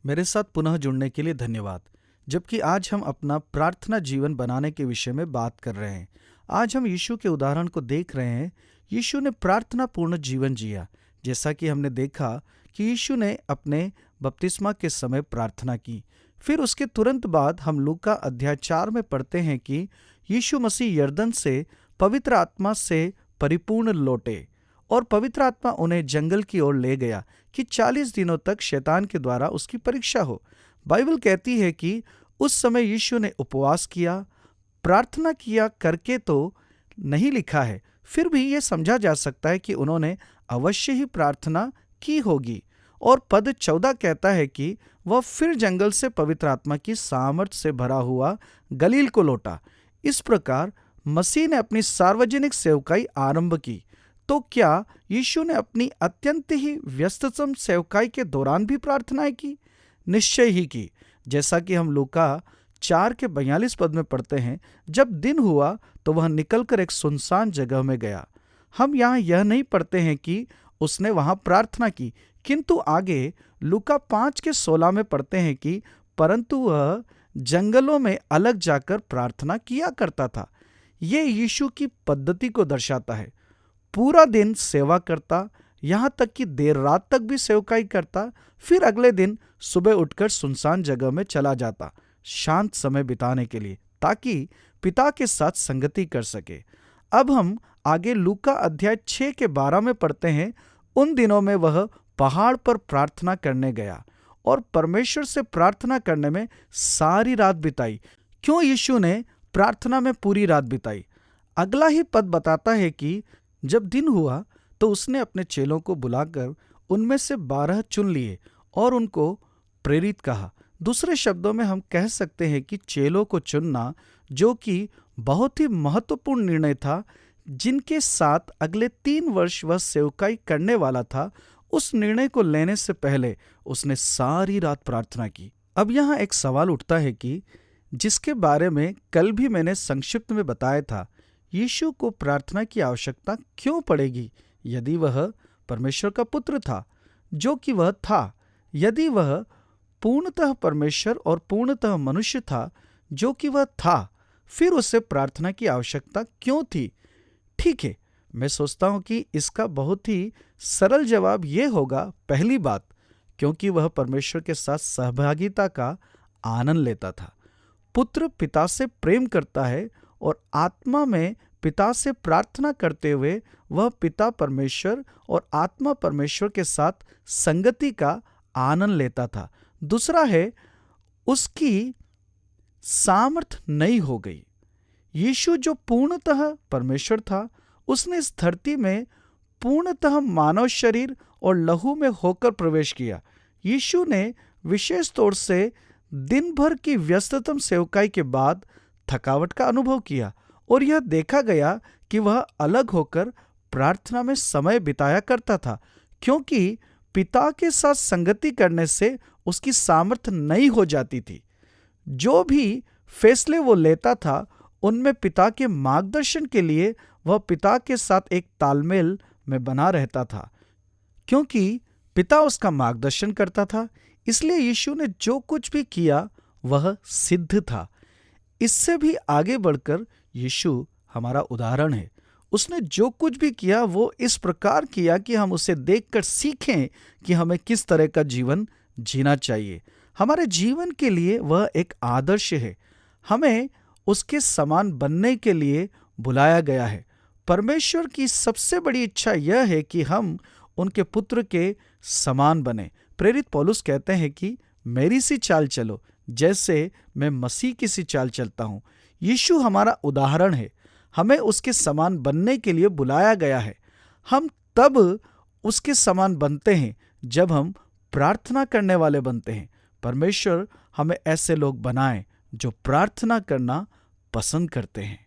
मेरे साथ पुनः जुड़ने के लिए धन्यवाद। जबकि आज हम अपना प्रार्थना जीवन बनाने के विषय में बात कर रहे हैं। आज हम यीशु के उदाहरण को देख रहे हैं। यीशु ने प्रार्थना पूर्ण जीवन जिया। जैसा कि हमने देखा कि यीशु ने अपने बपतिस्मा के समय प्रार्थना की। फिर उसके तुरंत बाद हम लूका अध्याय 4 में पढ़ते हैं कि यीशु मसीह यरदन से पवित्र आत्मा से परिपूर्ण लौटे और पवित्र आत्मा उन्हें जंगल की ओर ले गया कि 40 दिनों तक शैतान के द्वारा उसकी परीक्षा हो। बाइबल कहती है कि उस समय यीशु ने उपवास किया, प्रार्थना किया करके तो नहीं लिखा है, फिर भी यह समझा जा सकता है कि उन्होंने अवश्य ही प्रार्थना की होगी। और पद 14 कहता है कि वह फिर जंगल से पवित्र आत्मा की सामर्थ से भरा हुआ गलील को लौटा। इस प्रकार मसीह ने अपनी सार्वजनिक सेवकाई आरंभ की। तो क्या यीशु ने अपनी अत्यंत ही व्यस्ततम सेवकाई के दौरान भी प्रार्थनाएं की? निश्चय ही की। जैसा कि हम लूका 4 के 42 पद में पढ़ते हैं, जब दिन हुआ तो वह निकलकर एक सुनसान जगह में गया। हम यहाँ यह नहीं पढ़ते हैं कि उसने वहां प्रार्थना की, किंतु आगे लूका 5 के 16 में पढ़ते हैं कि परंतु वह जंगलों में अलग जाकर प्रार्थना किया करता था। ये यीशु की पद्धति को दर्शाता है। पूरा दिन सेवा करता, यहाँ तक कि देर रात तक भी सेवकाई करता, फिर अगले दिन सुबह उठकर सुनसान जगह में चला जाता शांत समय बिताने के लिए, ताकि पिता के साथ संगति कर सके। अब हम आगे लूका अध्याय 6 के 12 में पढ़ते हैं, उन दिनों में वह पहाड़ पर प्रार्थना करने गया और परमेश्वर से प्रार्थना करने में सारी रात बिताई। क्यों यीशु ने प्रार्थना में पूरी रात बिताई? अगला ही पद बताता है कि जब दिन हुआ तो उसने अपने चेलों को बुलाकर उनमें से 12 चुन लिए और उनको प्रेरित कहा। दूसरे शब्दों में हम कह सकते हैं कि चेलों को चुनना, जो कि बहुत ही महत्वपूर्ण निर्णय था, जिनके साथ अगले 3 वर्ष वह सेवकाई करने वाला था, उस निर्णय को लेने से पहले उसने सारी रात प्रार्थना की। अब यहाँ एक सवाल उठता है कि जिसके बारे में कल भी मैंने संक्षिप्त में बताया था, यीशु को प्रार्थना की आवश्यकता क्यों पड़ेगी यदि वह परमेश्वर का पुत्र था, जो कि वह था? यदि वह पूर्णतः परमेश्वर और पूर्णतः मनुष्य था, जो कि वह था, फिर उसे प्रार्थना की आवश्यकता क्यों थी? ठीक है, मैं सोचता हूं कि इसका बहुत ही सरल जवाब यह होगा, पहली बात, क्योंकि वह परमेश्वर के साथ सहभागिता का आनंद लेता था। पुत्र पिता से प्रेम करता है और आत्मा में पिता से प्रार्थना करते हुए वह पिता परमेश्वर और आत्मा परमेश्वर के साथ संगति का आनंद लेता था। दूसरा है, उसकी सामर्थ नई हो गई। यीशु जो पूर्णतः परमेश्वर था, उसने इस धरती में पूर्णतः मानव शरीर और लहू में होकर प्रवेश किया। यीशु ने विशेष तौर से दिन भर की व्यस्ततम सेवकाई के बाद थकावट का अनुभव किया और यह देखा गया कि वह अलग होकर प्रार्थना में समय बिताया करता था, क्योंकि पिता के साथ संगति करने से उसकी सामर्थ नई हो जाती थी। जो भी फैसले वो लेता था, उनमें पिता के मार्गदर्शन के लिए वह पिता के साथ एक तालमेल में बना रहता था, क्योंकि पिता उसका मार्गदर्शन करता था। इसलिए यीशु ने जो कुछ भी किया वह सिद्ध था। इससे भी आगे बढ़कर यीशु हमारा उदाहरण है। उसने जो कुछ भी किया वो इस प्रकार किया कि हम उसे देखकर सीखें कि हमें किस तरह का जीवन जीना चाहिए। हमारे जीवन के लिए वह एक आदर्श है। हमें उसके समान बनने के लिए बुलाया गया है। परमेश्वर की सबसे बड़ी इच्छा यह है कि हम उनके पुत्र के समान बने। प्रेरित पौलुस कहते हैं कि मेरी सी चाल चलो जैसे मैं मसीह की सी चाल चलता हूं। यीशु हमारा उदाहरण है। हमें उसके समान बनने के लिए बुलाया गया है। हम तब उसके समान बनते हैं जब हम प्रार्थना करने वाले बनते हैं। परमेश्वर हमें ऐसे लोग बनाए जो प्रार्थना करना पसंद करते हैं।